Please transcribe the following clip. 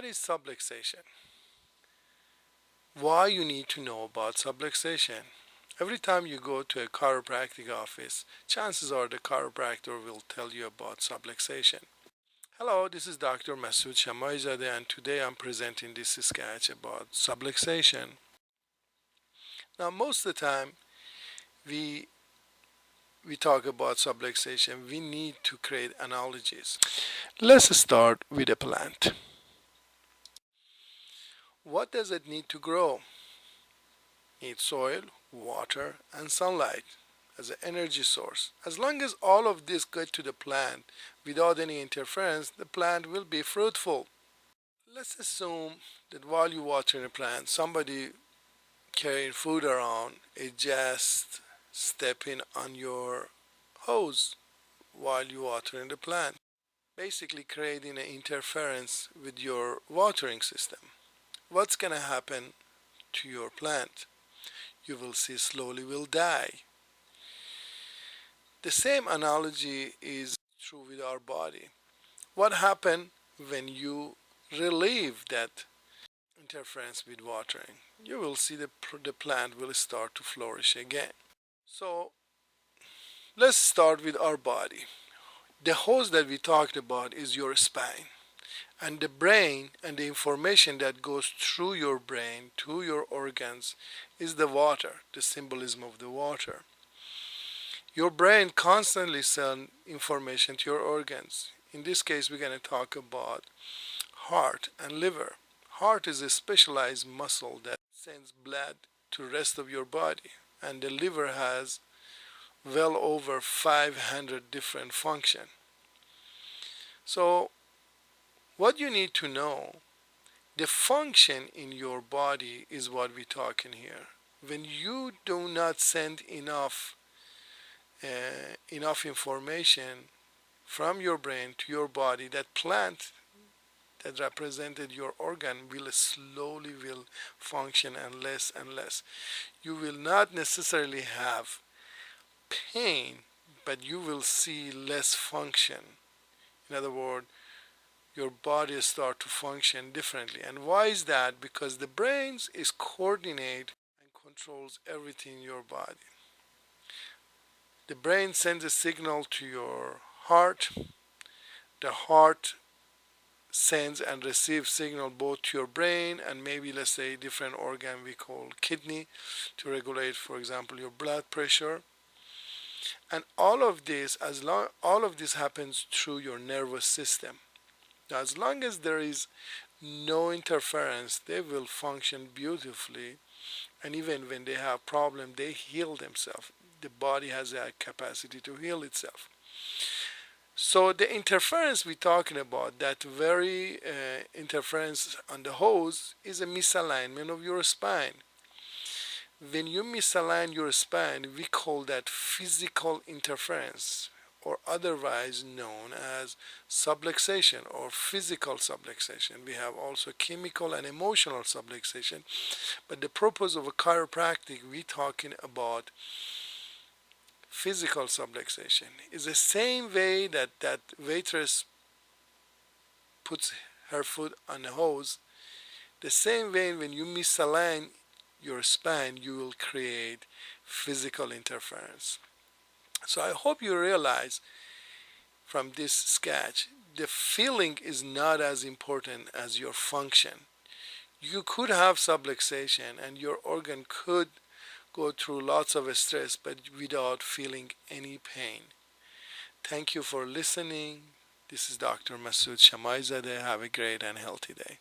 What is subluxation? Why you need to know about subluxation? Every time you go to a chiropractic office, chances are the chiropractor will tell you about subluxation. Hello, this is Dr. Masood Shamaizadeh, and today I'm presenting this sketch about subluxation. Now, most of the time, we we talk about subluxation, we need to create analogies. Let's start with a plant. What does it need to grow? Needs soil, water, and sunlight as an energy source. As long as all of this get to the plant without any interference, the plant will be fruitful. Let's assume that while you watering a plant, somebody carrying food around is just stepping on your hose while you watering the plant, basically creating an interference with your watering system. What's gonna happen to your plant? You will see slowly will die. The same analogy is true with our body. What happens when you relieve that interference with watering? You will see the plant will start to flourish again. So let's start with our body. The hose that we talked about is your spine. And the brain and the information that goes through your brain to your organs is the water, the symbolism of the water. Your brain constantly sends information to your organs. In this case, we're going to talk about heart and liver. Heart is a specialized muscle that sends blood to the rest of your body, and the liver has well over 500 different functions. So what you need to know, the function in your body is what we're talking here. When you do not send enough information from your brain to your body, that plant that represented your organ will slowly function and less. You will not necessarily have pain, but you will see less function. In other words, your body start to function differently. And why is that? Because the brain is coordinate and controls everything in your body. The brain sends a signal to your heart. The heart sends and receives signal both to your brain and maybe, let's say, different organ we call kidney to regulate, for example, your blood pressure. And all of this happens through your nervous system. Now, as long as there is no interference, they will function beautifully, and even when they have problems, they heal themselves. The body has a capacity to heal itself. So the interference we're talking about, that very interference on the hose, is a misalignment of your spine. When you misalign your spine, we call that physical interference, or otherwise known as subluxation or physical subluxation. We have also chemical and emotional subluxation, but the purpose of a chiropractic, we're talking about physical subluxation. Is the same way that waitress puts her foot on the hose, the same way when you misalign your spine, you will create physical interference. So I hope you realize from this sketch, the feeling is not as important as your function. You could have subluxation and your organ could go through lots of stress, but without feeling any pain. Thank you for listening. This is Dr. Masood Shamaizadeh. Have a great and healthy day.